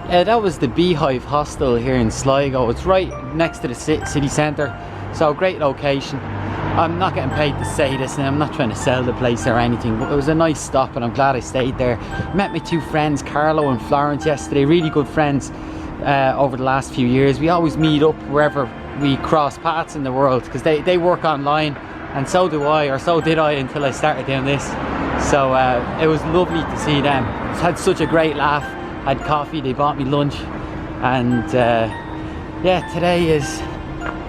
That was the Beehive Hostel here in Sligo. It's right next to the city centre, so great location. I'm not getting paid to say this and I'm not trying to sell the place or anything, but it was a nice stop and I'm glad I stayed there. Met my two friends, Carlo and Florence, yesterday. Really good friends over the last few years. We always meet up wherever we cross paths in the world because they work online, and so do I, or so did I until I started doing this. So it was lovely to see them. Had such a great laugh, had coffee, they bought me lunch, and yeah, today is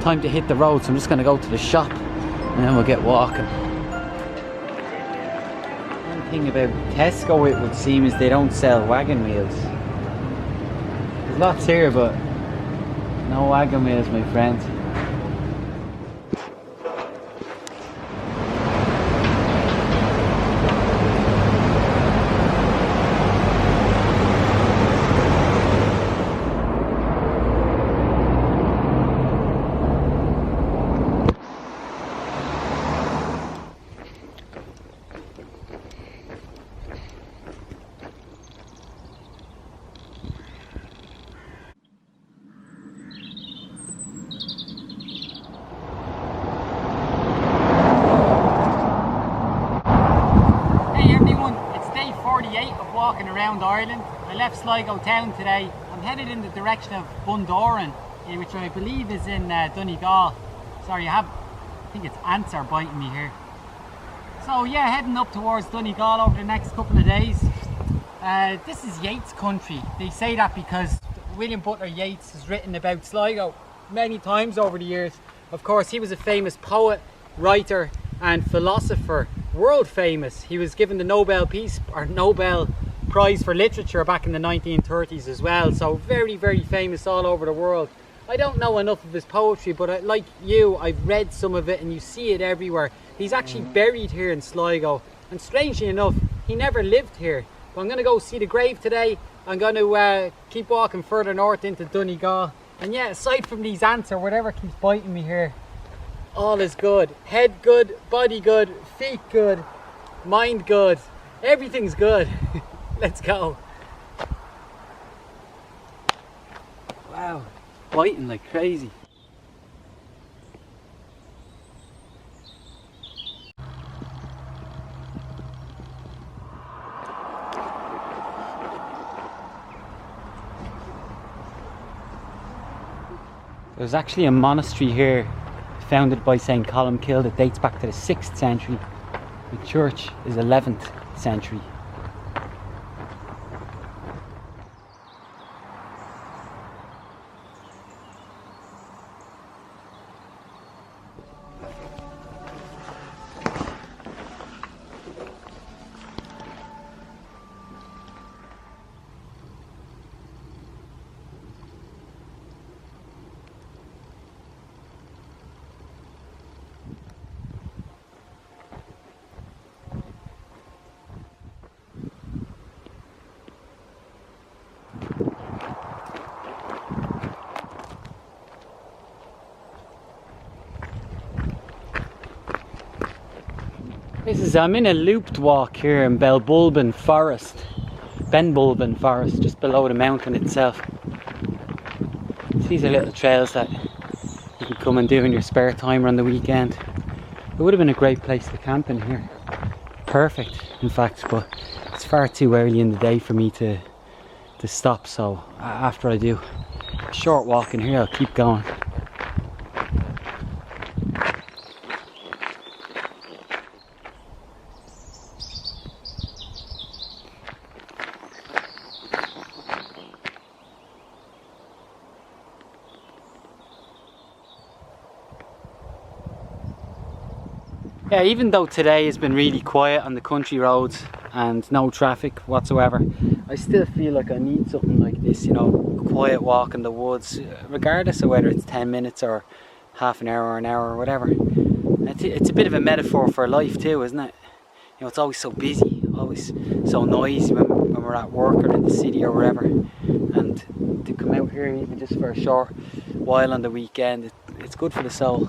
time to hit the road, so I'm just going to go to the shop and then we'll get walking. One thing about Tesco, it would seem, is they don't sell wagon wheels. There's lots here, but no wagon wheels, my friends. Of walking around Ireland. I left Sligo town today. I'm headed in the direction of Bundoran, which I believe is in Donegal. Sorry, I think it's ants are biting me here. So yeah, heading up towards Donegal over the next couple of days. This is Yeats country. They say that because William Butler Yeats has written about Sligo many times over the years. Of course, he was a famous poet, writer and philosopher, world famous. He was given the Nobel Prize for Literature back in the 1930s as well, so very, very famous all over the world. I don't know enough of his poetry, but like you, I've read some of it and you see it everywhere. He's actually buried here in Sligo, and strangely enough, he never lived here. But I'm going to go see the grave today. I'm going to keep walking further north into Donegal, and yeah, aside from these ants or whatever keeps biting me here, all is good. Head good, body good, feet good, mind good, everything's good. Let's go. Wow, biting like crazy. There's actually a monastery here founded by St. Columcille that dates back to the 6th century. The church is 11th century. I'm in a looped walk here in Benbulben Forest, just below the mountain itself. These are little trails that you can come and do in your spare time or on the weekend. It would have been a great place to camp in here. Perfect, in fact, but it's far too early in the day for me to stop, so after I do a short walk in here, I'll keep going. Yeah, even though today has been really quiet on the country roads and no traffic whatsoever, I still feel like I need something like this, you know, quiet walk in the woods, regardless of whether it's 10 minutes or half an hour or an hour or whatever. It's a bit of a metaphor for life too, isn't it? You know, it's always so busy, always so noisy when we're at work or in the city or wherever, and to come out here even just for a short while on the weekend, it's good for the soul.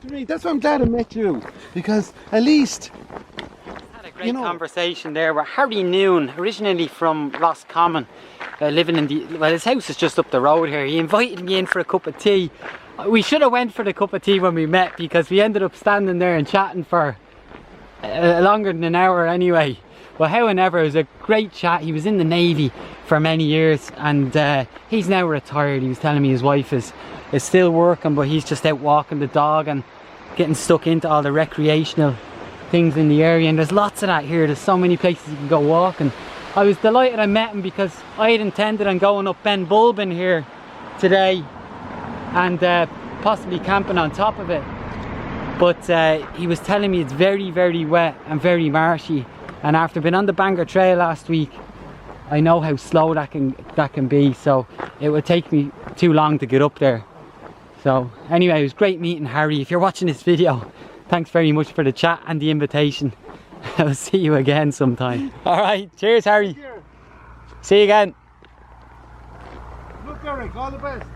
That's why I'm glad I met you, because at least Had a great conversation there with Harry Noon, originally from Roscommon, living in well, his house is just up the road here. He invited me in for a cup of tea. We should have went for the cup of tea when we met, because we ended up standing there and chatting for longer than an hour anyway. Well, however, it was a great chat. He was in the Navy for many years, and he's now retired. He was telling me his wife is still working, but he's just out walking the dog and getting stuck into all the recreational things in the area. And there's lots of that here. There's so many places you can go walking. I was delighted I met him, because I had intended on going up Ben Bulbin here today and possibly camping on top of it. But he was telling me it's very, very wet and very marshy. And after being on the Bangor Trail last week, I know how slow that can be. So it would take me too long to get up there. So anyway, it was great meeting Harry. If you're watching this video, thanks very much for the chat and the invitation. I'll see you again sometime. Alright, cheers Harry. Cheers. See you again. Look, Eric, all the best.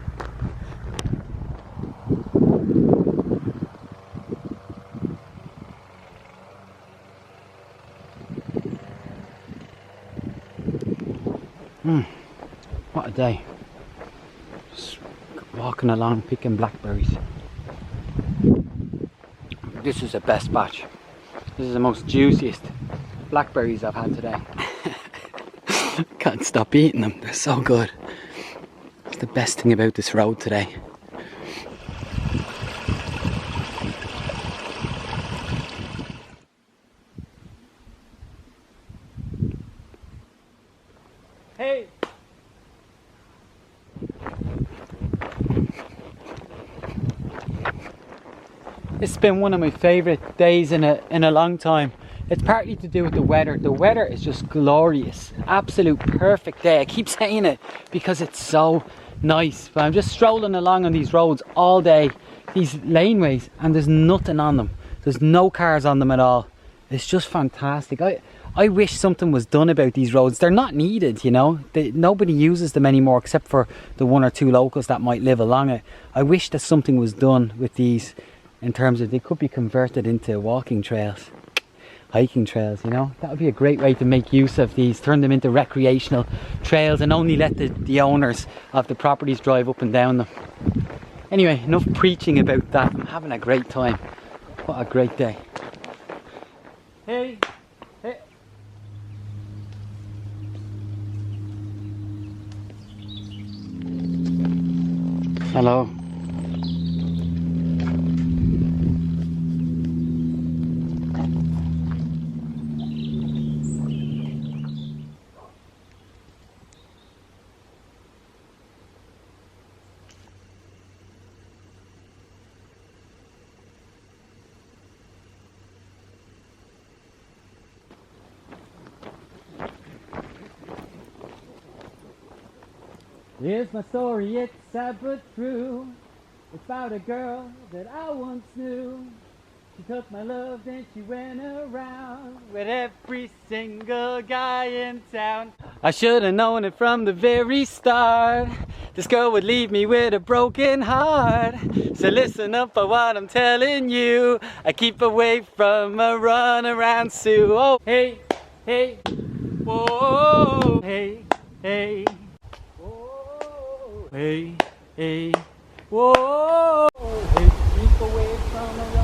What a day. Just walking along picking blackberries. This is the best batch. This is the most juiciest blackberries I've had today. Can't stop eating them, they're so good. It's the best thing about this road today. Hey! It's been one of my favourite days in a long time. It's partly to do with the weather. The weather is just glorious. Absolute perfect day. I keep saying it because it's so nice. But I'm just strolling along on these roads all day, these laneways, and there's nothing on them. There's no cars on them at all. It's just fantastic. I wish something was done about these roads. They're not needed, you know. Nobody uses them anymore except for the one or two locals that might live along it. I wish that something was done with these in terms of they could be converted into walking trails, hiking trails, you know. That would be a great way to make use of these, turn them into recreational trails and only let the owners of the properties drive up and down them. Anyway, enough preaching about that. I'm having a great time. What a great day. Hey, hey. Hello. Here's my story, it's sad but true. It's about a girl that I once knew. She took my love, then she went around with every single guy in town. I should have known it from the very start. This girl would leave me with a broken heart. So listen up for what I'm telling you. I keep away from a runaround Sue. Oh, hey, hey, whoa, hey, hey. Hey, hey, whoa, hey, keep away from the